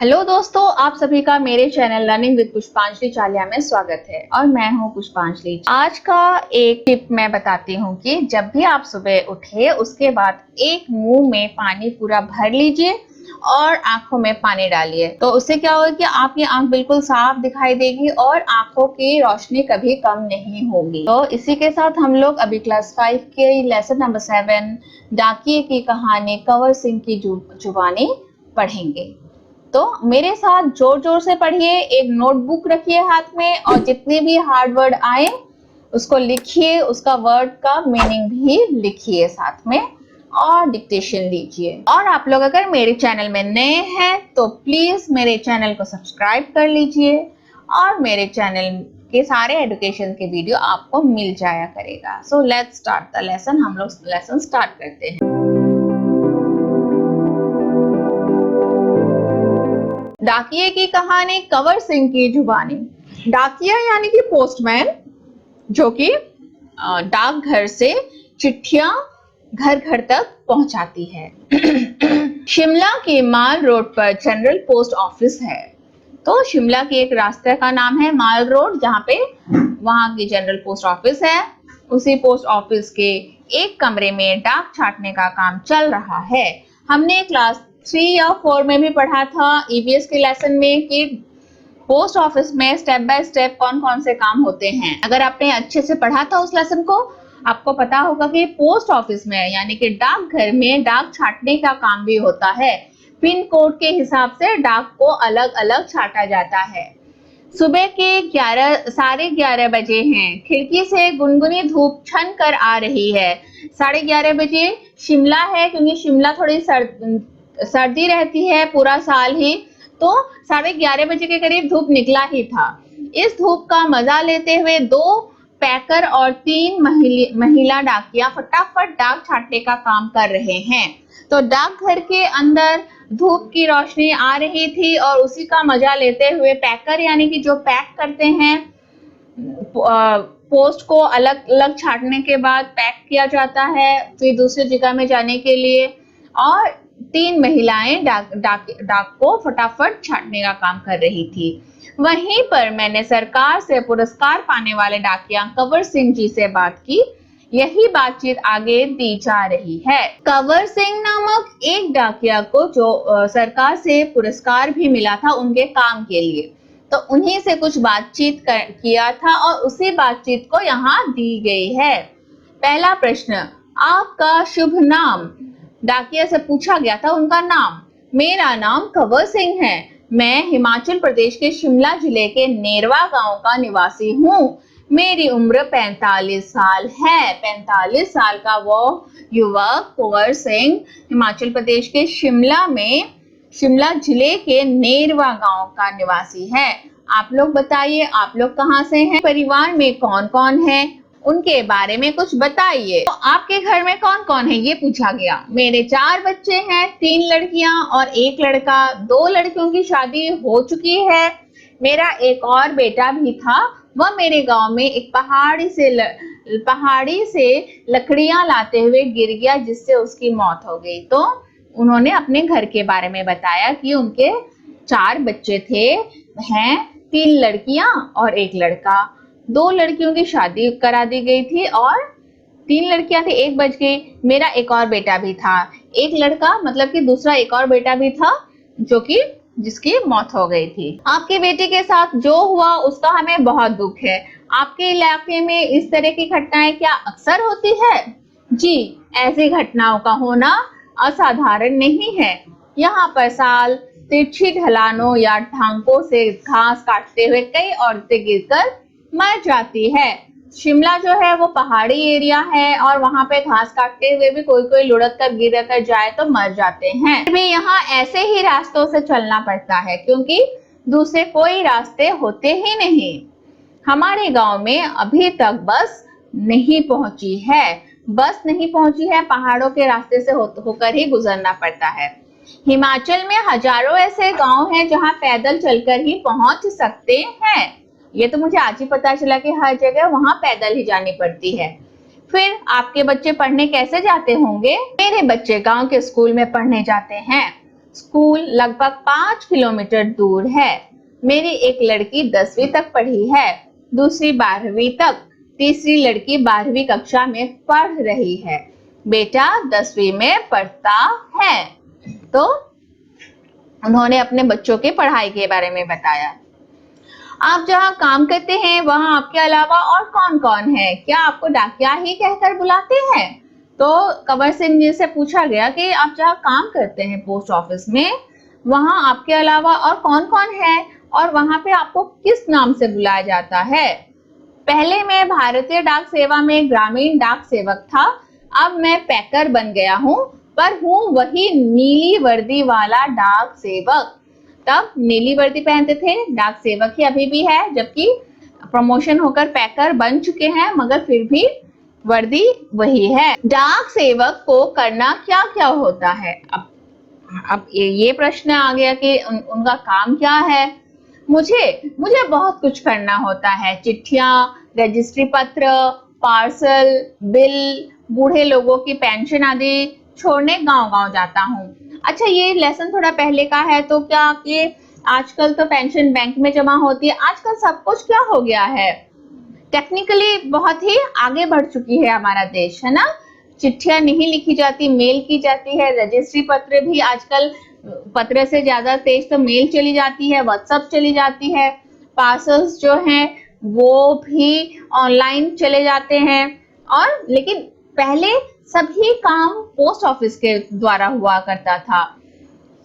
Hello दोस्तों, आप सभी का मेरे चैनल लर्निंग विद पुष्पांजलि चालिया में स्वागत है और मैं हूं पुष्पांजलि। आज का एक टिप मैं बताती हूं कि जब भी आप सुबह उठे उसके बाद एक मुंह में पानी पूरा भर लीजिए और आंखों में पानी डालिए। तो उससे क्या होगा कि आपकी आंख बिल्कुल साफ दिखाई देगी और आंखों की रोशनी कभी कम नहीं होगी। तो इसी के साथ हम लोग अभी क्लास 5 के लेसन नंबर 7 डाकिये की कहानी कंवर सिंह की जुबानी पढ़ेंगे। तो मेरे साथ जोर जोर से पढ़िए, एक नोटबुक रखिए हाथ में और जितने भी हार्ड वर्ड आए उसको लिखिए, उसका वर्ड का मीनिंग भी लिखिए साथ में और डिक्टेशन लीजिए। और आप लोग अगर मेरे चैनल में नए हैं तो प्लीज मेरे चैनल को सब्सक्राइब कर लीजिए और मेरे चैनल के सारे एजुकेशन के वीडियो आपको मिल जाया करेगा। So let's start the lesson. हम लोग लेसन स्टार्ट करते हैं। डाकिये की कहानी कंवर सिंह की जुबानी। डाकिया यानी कि पोस्टमैन, जो कि डाकघर से चिट्ठियां घर घर तक पहुंचाती है। शिमला के माल रोड पर जनरल पोस्ट ऑफिस है। तो शिमला के एक रास्ते का नाम है माल रोड, जहाँ पे वहां की जनरल पोस्ट ऑफिस है। उसी पोस्ट ऑफिस के एक कमरे में डाक छाटने का काम चल रहा है। हमने क्लास 3 या 4 में भी पढ़ा था ईवीएस के लेसन में कि पोस्ट ऑफिस में स्टेप बाय स्टेप कौन कौन से काम होते हैं। अगर आपने अच्छे से पढ़ा था उस लेसन को, आपको पता होगा कि पोस्ट ऑफिस में यानी कि डाकघर में डाक छाटने का काम भी होता है। पिन कोड के हिसाब से डाक को अलग अलग छाटा जाता है। सुबह के 11:30 बजे हैं। खिड़की से गुनगुनी धूप छन कर आ रही है। 11:30 बजे शिमला है, क्योंकि शिमला थोड़ी सर्दी रहती है पूरा साल ही, तो 11:30 बजे के करीब धूप निकला ही था। इस धूप का मजा लेते हुए 2 पैकर और 3 महिला डाकिया फटाफट डाक छाटने का काम कर रहे हैं। तो डाकघर के अंदर धूप की रोशनी आ रही थी और उसी का मजा लेते हुए पैकर यानी कि जो पैक करते हैं, पोस्ट को अलग अलग छाटने के बाद पैक किया जाता है फिर दूसरी जगह में जाने के लिए, और 3 महिलाएं डाक को फटाफट छाटने का काम कर रही थी। वहीं पर मैंने सरकार से पुरस्कार पाने वाले डाकिया कंवर सिंह जी से बात की। यही बातचीत आगे दी जा रही है। कंवर सिंह नामक एक डाकिया को जो सरकार से पुरस्कार भी मिला था उनके काम के लिए, तो उन्हीं से कुछ बातचीत किया था और उसी बातचीत को यहाँ दी गई है। पहला प्रश्न, आपका शुभ नाम? डाकिया से पूछा गया था उनका नाम। मेरा नाम कंवर सिंह है। मैं हिमाचल प्रदेश के शिमला जिले के नेरवा गांव का निवासी हूँ। मेरी उम्र 45 साल है। 45 साल का वो युवक कंवर सिंह हिमाचल प्रदेश के शिमला जिले के नेरवा गांव का निवासी है। आप लोग बताइए, आप लोग कहाँ से हैं? परिवार में कौन कौन है उनके बारे में कुछ बताइए। तो आपके घर में कौन कौन है ये पूछा गया। मेरे 4 बच्चे हैं, 3 लड़कियां और 1 लड़का। 2 लड़कियों की शादी हो चुकी है। मेरा एक और बेटा भी था। वह मेरे गांव में एक पहाड़ी से लकड़ियां लाते हुए गिर गया, जिससे उसकी मौत हो गई। तो उन्होंने अपने घर के बारे में बताया कि उनके 4 बच्चे हैं, 3 लड़कियां और 1 लड़का। 2 लड़कियों की शादी करा दी गई थी और 3 लड़कियां थी, 1 बच गई। मेरा एक और बेटा भी था, 1 लड़का, मतलब कि दूसरा एक और बेटा भी था जिसकी मौत हो गई थी। आपके बेटे के साथ जो हुआ उसका हमें बहुत दुख है। आपके इलाके में इस तरह की घटनाएं क्या अक्सर होती है? जी, ऐसी घटनाओं का होना असाधारण नहीं है। यहाँ पर साल तिरछी ढलानों या ढांकों से घास काटते हुए कई औरतें गिरकर मर जाती है। शिमला जो है वो पहाड़ी एरिया है और वहां पे घास काटते हुए भी कोई लुढ़क कर गिर कर जाए तो मर जाते हैं। भी यहाँ ऐसे ही रास्तों से चलना पड़ता है क्योंकि दूसरे कोई रास्ते होते ही नहीं। हमारे गांव में अभी तक बस नहीं पहुंची है। पहाड़ों के रास्ते से होकर ही गुजरना पड़ता है। हिमाचल में हजारों ऐसे गांव हैं जहां पैदल चलकर ही पहुंच सकते हैं। ये तो मुझे आज ही पता चला कि हर जगह वहां पैदल ही जानी पड़ती है। फिर आपके बच्चे पढ़ने कैसे जाते होंगे? मेरे बच्चे गांव के स्कूल में पढ़ने जाते हैं। स्कूल लगभग 5 किलोमीटर दूर है। मेरी एक लड़की 10वीं तक पढ़ी है, दूसरी 12वीं तक, तीसरी लड़की 12वीं कक्षा में पढ़ रही है। बेटा 10वीं में पढ़ता है। तो उन्होंने अपने बच्चों की पढ़ाई के बारे में बताया। आप जहाँ काम करते हैं वहाँ आपके अलावा और कौन कौन है? क्या आपको डाकिया ही कहकर बुलाते हैं? तो कंवर सिंह जी से पूछा गया कि आप जहाँ काम करते हैं पोस्ट ऑफिस में, वहाँ आपके अलावा और कौन कौन है और वहाँ पे आपको किस नाम से बुलाया जाता है? पहले मैं भारतीय डाक सेवा में ग्रामीण डाक सेवक था, अब मैं पैकर बन गया हूँ, पर हूँ वही नीली वर्दी वाला डाक सेवक। तब नीली वर्दी पहनते थे, डाक सेवक ही अभी भी है, जबकि प्रमोशन होकर पैकर बन चुके हैं, मगर फिर भी वर्दी वही है। डाक सेवक को करना क्या क्या होता है? अब ये प्रश्न आ गया कि उनका काम क्या है। मुझे बहुत कुछ करना होता है। चिट्ठियां, रजिस्ट्री पत्र, पार्सल, बिल, बूढ़े लोगों की पेंशन आदि छोड़ने गांव-गांव जाता हूँ। अच्छा, ये लेसन थोड़ा पहले का है, तो क्या ये आजकल तो पेंशन बैंक में जमा होती है। आजकल सब कुछ क्या हो गया है, टेक्निकली बहुत ही आगे बढ़ चुकी है हमारा देश, है ना। चिट्ठियां नहीं लिखी जाती, मेल की जाती है। रजिस्ट्री पत्र भी आजकल पत्र से ज्यादा तेज तो मेल चली जाती है, व्हाट्सएप चली जाती है। पार्सल्स जो हैं वो भी ऑनलाइन चले जाते हैं। और लेकिन पहले सभी काम पोस्ट ऑफिस के द्वारा हुआ करता था।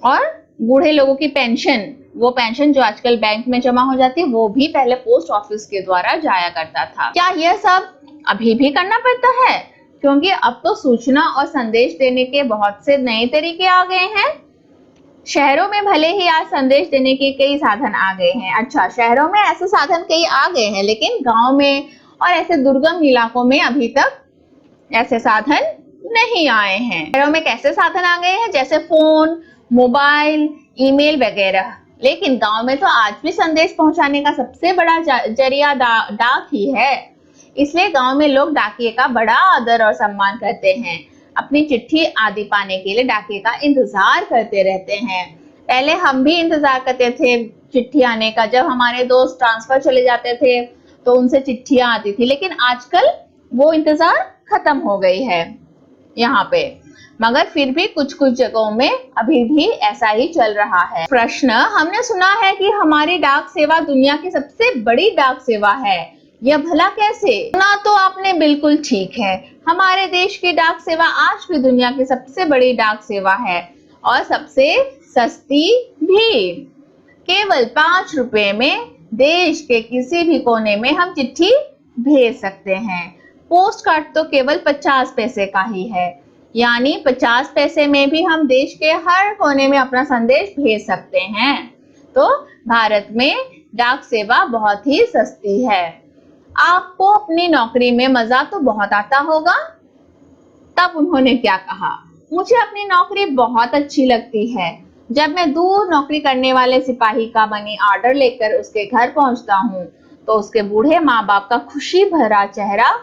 और बूढ़े लोगों की पेंशन, वो पेंशन जो आजकल बैंक में जमा हो जाती है, वो भी पहले पोस्ट ऑफिस के द्वारा जाया करता था। क्या यह सब अभी भी करना पड़ता है? क्योंकि अब तो सूचना और संदेश देने के बहुत से नए तरीके आ गए हैं। शहरों में भले ही आज संदेश देने के कई साधन आ गए हैं। अच्छा, शहरों में ऐसे साधन कई आ गए हैं, लेकिन गांव में और ऐसे दुर्गम इलाकों में अभी तक ऐसे साधन नहीं आए हैं। शहरों में कैसे साधन आ गए हैं? जैसे फोन, मोबाइल, ईमेल वगैरह। लेकिन गांव में तो आज भी संदेश पहुंचाने का सबसे बड़ा जरिया डाक ही है। इसलिए गांव में लोग डाकिये का बड़ा आदर और सम्मान करते हैं। अपनी चिट्ठी आदि पाने के लिए डाकिये का इंतजार करते रहते हैं। पहले हम भी इंतजार करते थे चिट्ठी आने का। जब हमारे दोस्त ट्रांसफर चले जाते थे तो उनसे चिट्ठियां आती थी, लेकिन आजकल वो इंतजार खत्म हो गई है यहाँ पे। मगर फिर भी कुछ कुछ जगहों में अभी भी ऐसा ही चल रहा है। प्रश्न, हमने सुना है कि हमारी डाक सेवा दुनिया की सबसे बड़ी डाक सेवा है, यह भला कैसे? सुना तो आपने बिल्कुल ठीक है। हमारे देश की डाक सेवा आज भी दुनिया की सबसे बड़ी डाक सेवा है और सबसे सस्ती भी। केवल 5 रुपए में देश के किसी भी कोने में हम चिट्ठी भेज सकते हैं। पोस्ट कार्ड तो केवल 50 पैसे का ही है, यानी 50 पैसे में भी हम देश के हर कोने में अपना संदेश भेज सकते हैं। तो भारत में डाक सेवा बहुत ही सस्ती है। आपको अपनी नौकरी में मजा तो बहुत आता होगा। तब उन्होंने क्या कहा? मुझे अपनी नौकरी बहुत अच्छी लगती है। जब मैं दूर नौकरी करने वाले सिपाही का मनी ऑर्डर लेकर उसके घर पहुंचता हूँ, तो उसके बूढ़े माँ बाप का खुशी भरा चेहरा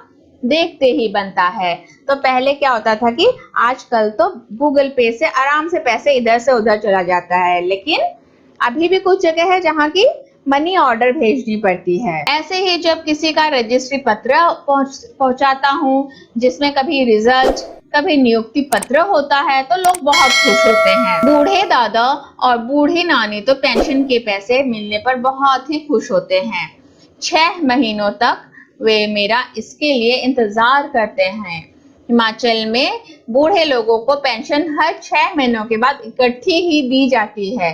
देखते ही बनता है। तो पहले क्या होता था कि आजकल तो गूगल पे से आराम से पैसे इधर से उधर चला जाता है, लेकिन अभी भी कुछ जगह है जहाँ की मनी ऑर्डर भेजनी पड़ती है। ऐसे ही जब किसी का रजिस्ट्री पत्र पहुंचाता हूँ, जिसमें कभी रिजल्ट, कभी नियुक्ति पत्र होता है, तो लोग बहुत खुश होते हैं। बूढ़े दादा और बूढ़ी नानी तो पेंशन के पैसे मिलने पर बहुत ही खुश होते हैं। 6 महीनों तक वे मेरा इसके लिए इंतजार करते हैं। हिमाचल में बूढ़े लोगों को पेंशन हर 6 महीनों के बाद इकट्ठी ही दी जाती है।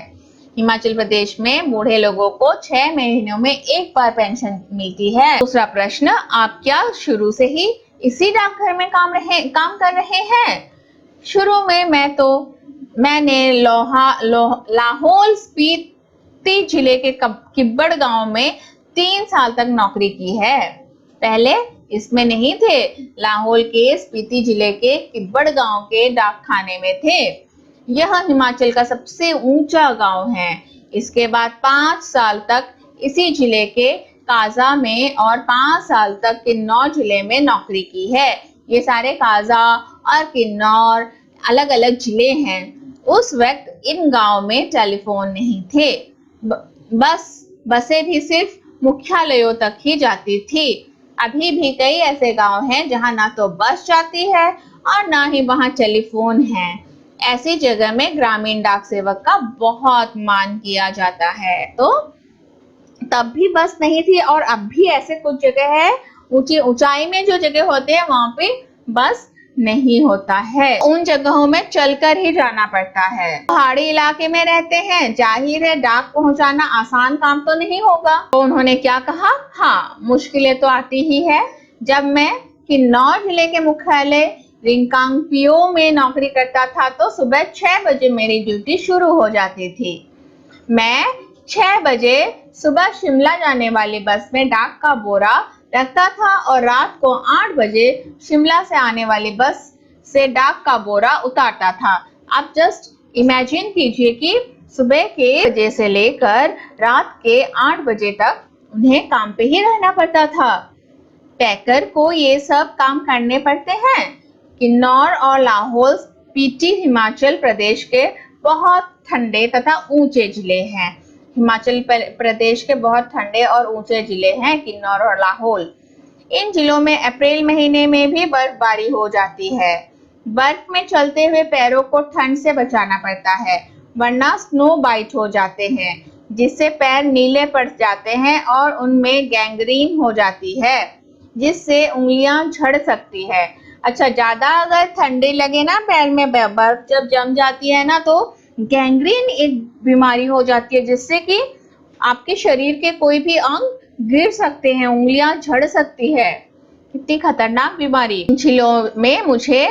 हिमाचल प्रदेश में बूढ़े लोगों को 6 महीनों में एक बार पेंशन मिलती है। दूसरा प्रश्न, आप क्या शुरू से ही इसी डाकघर में काम कर रहे हैं? शुरू में मैंने लाहौल स्पीति जिले के किब्बड़ गांव में 3 साल तक नौकरी की है। पहले इसमें नहीं थे, लाहौल के स्पीति जिले के किब्बड़ गांव के डाकखाने में थे। यह हिमाचल का सबसे ऊंचा गांव है। इसके बाद 5 साल तक इसी जिले के काजा में और 5 साल तक किन्नौर जिले में नौकरी की है। ये सारे काजा और किन्नौर अलग अलग जिले हैं। उस वक्त इन गांव में टेलीफोन नहीं थे। बसें भी सिर्फ मुख्यालयों तक ही जाती थी। अभी भी कई ऐसे गांव हैं जहां ना तो बस जाती है और ना ही वहां टेलीफोन है। ऐसी जगह में ग्रामीण डाक सेवक का बहुत मान किया जाता है। तो तब भी बस नहीं थी और अब भी ऐसे कुछ जगह है, ऊंची ऊंचाई में जो जगह होते हैं वहां पे बस नहीं होता है। उन जगहों में चलकर ही जाना पड़ता है। पहाड़ी इलाके में रहते हैं, जाहिर है डाक पहुंचाना आसान काम तो नहीं होगा। तो उन्होंने क्या कहा, हाँ मुश्किलें तो आती ही है। जब मैं किन्नौर जिले के मुख्यालय रिंकांगपिओ में नौकरी करता था तो सुबह 6 बजे मेरी ड्यूटी शुरू हो जाती थी। मैं 6 बजे सुबह शिमला जाने वाली बस में डाक का बोरा रखता था और रात को 8 बजे शिमला से आने वाली बस से डाक का बोरा उतारता था। आप जस्ट इमेजिन कीजिए कि सुबह के बजे से लेकर रात के 8 बजे तक उन्हें काम पे ही रहना पड़ता था। पैकर को ये सब काम करने पड़ते हैं। किन्नौर और लाहौल स्पीति हिमाचल प्रदेश के बहुत ठंडे तथा ऊंचे जिले हैं। हिमाचल प्रदेश के बहुत ठंडे और ऊंचे जिले हैं किन्नौर और लाहौल। इन जिलों में अप्रैल महीने में भी बर्फबारी हो जाती है। बर्फ में चलते हुए पैरों को ठंड से बचाना पड़ता है, वरना स्नो बाइट हो जाते हैं, जिससे पैर नीले पड़ जाते हैं और उनमें गैंग्रीन हो जाती है, जिससे उंगलियां झड़ सकती है। अच्छा, ज्यादा अगर ठंडी लगे ना, पैर में बर्फ जब जम जाती है ना, तो गैंग्रीन एक बीमारी हो जाती है, जिससे कि आपके शरीर के कोई भी अंग गिर सकते हैं, उंगलियां झड़ सकती है। कितनी खतरनाक बीमारी। इन जिलों में मुझे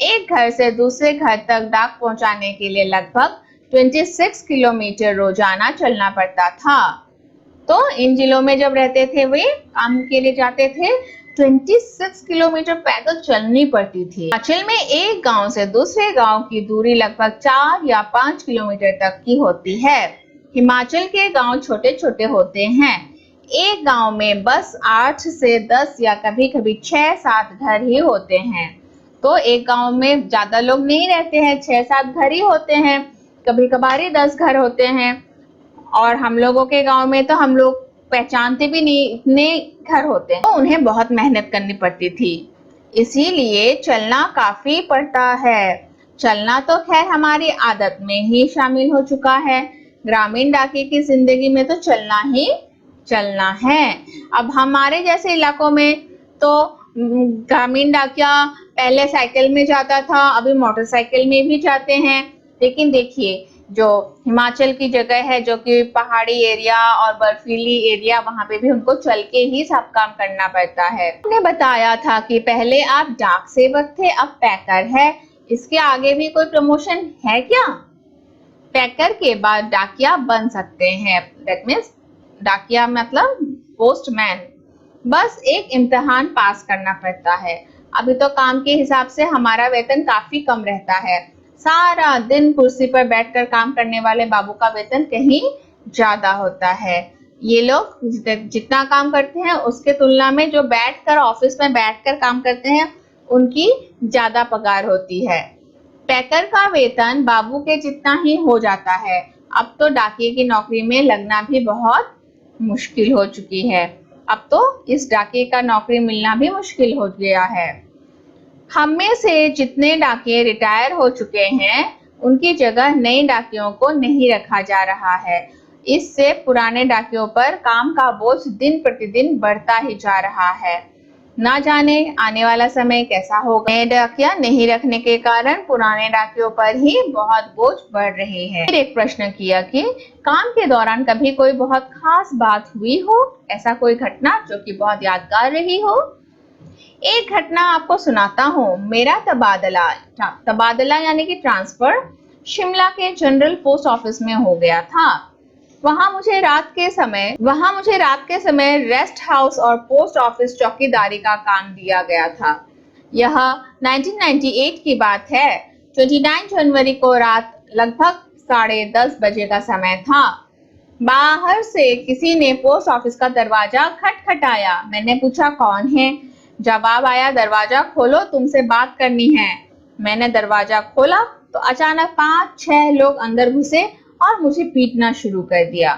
एक घर से दूसरे घर तक डाक पहुंचाने के लिए लगभग 26 किलोमीटर रोजाना चलना पड़ता था। तो इन जिलों में जब रहते थे वे काम के लिए जाते थे, 26 किलोमीटर पैदल चलनी पड़ती थी। हिमाचल में एक गांव से दूसरे गांव की दूरी लगभग 4 या 5 किलोमीटर तक की होती है। हिमाचल के गांव छोटे छोटे होते हैं। एक गांव में बस 8 से 10 या कभी कभी 6-7 घर ही होते हैं। तो एक गांव में ज्यादा लोग नहीं रहते हैं, 6-7 घर ही होते हैं, कभी कभार ही 10 घर होते हैं। और हम लोगों के गांव में तो हम लोग पहचानते भी नहीं, इतने घर होते हैं। तो उन्हें बहुत मेहनत करनी पड़ती थी, इसीलिए चलना काफी पड़ता है। चलना तो खैर हमारी आदत में ही शामिल हो चुका है। ग्रामीण डाकिये की जिंदगी में तो चलना ही चलना है। अब हमारे जैसे इलाकों में तो ग्रामीण डाकिया पहले साइकिल में जाता था, अभी मोटरसाइकिल में भी जाते हैं। लेकिन देखिए, जो हिमाचल की जगह है, जो कि पहाड़ी एरिया और बर्फीली एरिया, वहां पे भी उनको चल के ही सब काम करना पड़ता है। उन्होंने बताया था कि पहले आप डाक सेवक थे, अब पैकर है। इसके आगे भी कोई प्रमोशन है क्या? पैकर के बाद डाकिया बन सकते हैं। दैट मीन्स डाकिया मतलब पोस्टमैन। बस एक इम्तिहान पास करना पड़ता है। अभी तो काम के हिसाब से हमारा वेतन काफी कम रहता है। सारा दिन कुर्सी पर बैठकर काम करने वाले बाबू का वेतन कहीं ज्यादा होता है। ये लोग जितना काम करते हैं उसके तुलना में जो बैठकर ऑफिस में बैठकर काम करते हैं उनकी ज्यादा पगार होती है। पैकर का वेतन बाबू के जितना ही हो जाता है। अब तो डाकिये की नौकरी में लगना भी बहुत मुश्किल हो चुकी है। अब तो इस डाकिये का नौकरी मिलना भी मुश्किल हो गया है। हम में से जितने डाकिये रिटायर हो चुके हैं, उनकी जगह नए डाकियों को नहीं रखा जा रहा है। इससे पुराने डाकियों पर काम का बोझ दिन प्रतिदिन बढ़ता ही जा रहा है। ना जाने आने वाला समय कैसा होगा। नए डाकिया नहीं रखने के कारण पुराने डाकियों पर ही बहुत बोझ बढ़ रहे हैं। फिर एक प्रश्न किया कि काम के दौरान कभी कोई बहुत खास बात हुई हो, ऐसा कोई घटना जो कि बहुत यादगार रही हो। एक घटना आपको सुनाता हूँ। मेरा तबादला यानी कि ट्रांसफर शिमला के जनरल पोस्ट ऑफिस में हो गया था। वहां मुझे रात के समय रेस्ट हाउस और पोस्ट ऑफिस चौकीदारी का काम दिया गया था। यह 1998 की बात है। 29 जनवरी को रात लगभग 10:30 बजे का समय था। बाहर से किसी ने पोस्ट ऑफिस का दरवाजा खटखटाया। मैंने पूछा कौन है। जवाब आया, दरवाजा खोलो, तुमसे बात करनी है। मैंने दरवाजा खोला तो अचानक 5-6 लोग अंदर घुसे और मुझे पीटना शुरू कर दिया।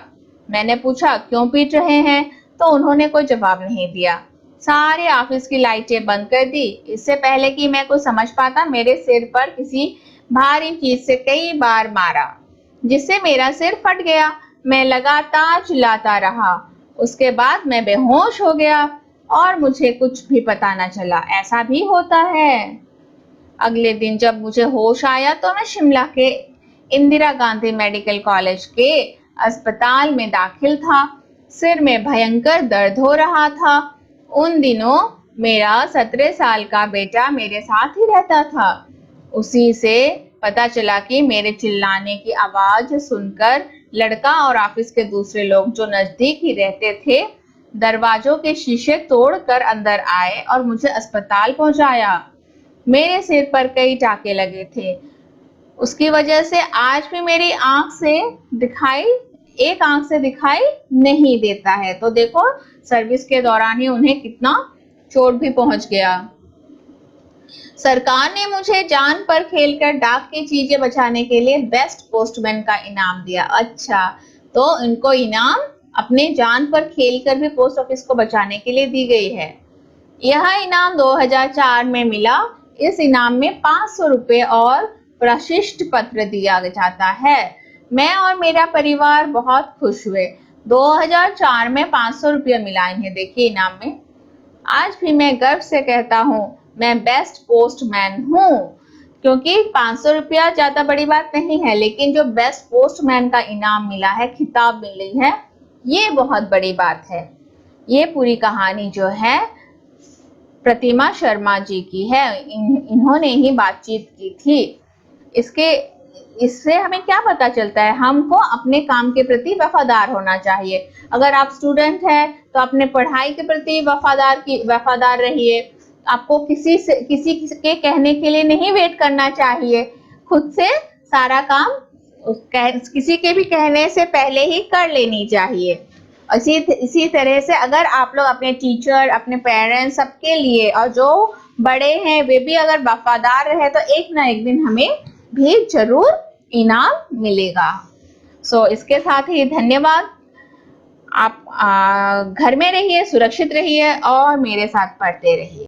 मैंने पूछा क्यों पीट रहे हैं, तो उन्होंने कोई जवाब नहीं दिया। सारे ऑफिस की लाइटें बंद कर दी। इससे पहले कि मैं कुछ समझ पाता, मेरे सिर पर किसी भारी चीज से कई बार मारा, जिससे मेरा सिर फट गया। मैं लगातार चिल्लाता रहा। उसके बाद मैं बेहोश हो गया और मुझे कुछ भी पता न चला। ऐसा भी होता है। अगले दिन जब मुझे होश आया तो मैं शिमला के इंदिरा गांधी मेडिकल कॉलेज के अस्पताल में दाखिल था। सिर में भयंकर दर्द हो रहा था। उन दिनों मेरा 17 साल का बेटा मेरे साथ ही रहता था। उसी से पता चला कि मेरे चिल्लाने की आवाज सुनकर लड़का और ऑफिस के दूसरे लोग जो नजदीक ही रहते थे, दरवाजों के शीशे तोड़कर अंदर आए और मुझे अस्पताल पहुंचाया। मेरे सिर पर कई टाके लगे थे। उसकी वजह से आज भी मेरी एक आंख से दिखाई नहीं देता है। तो देखो, सर्विस के दौरान ही उन्हें कितना चोट भी पहुंच गया। सरकार ने मुझे जान पर खेलकर डाक की चीजें बचाने के लिए बेस्ट पोस्टमैन का इनाम दिया। अच्छा, तो इनको इनाम अपने जान पर खेलकर भी पोस्ट ऑफिस को बचाने के लिए दी गई है। यह इनाम 2004 में मिला। इस इनाम में 500 रुपये और प्रशिष्ट पत्र दिया जाता है। मैं और मेरा परिवार बहुत खुश हुए। 2004 में 500 रुपये मिला इन्हें, देखिए इनाम में। आज भी मैं गर्व से कहता हूँ मैं बेस्ट पोस्टमैन हूँ, क्योंकि 500 रुपया ज्यादा बड़ी बात नहीं है, लेकिन जो बेस्ट पोस्टमैन का इनाम मिला है, खिताब मिली है, ये बहुत बड़ी बात है। ये पूरी कहानी जो है प्रतिमा शर्मा जी की है। इन्होंने ही बातचीत की थी। इससे हमें क्या पता चलता है? हमको अपने काम के प्रति वफादार होना चाहिए। अगर आप स्टूडेंट हैं तो अपने पढ़ाई के प्रति वफादार रहिए। आपको किसी के कहने के लिए नहीं वेट करना चाहिए। खुद से सारा काम किसी के भी कहने से पहले ही कर लेनी चाहिए। इसी तरह से अगर आप लोग अपने टीचर, अपने पेरेंट्स, सबके लिए, और जो बड़े हैं वे भी अगर वफादार रहे तो एक ना एक दिन हमें भी जरूर इनाम मिलेगा। इसके साथ ही धन्यवाद। आप घर में रहिए, सुरक्षित रहिए और मेरे साथ पढ़ते रहिए।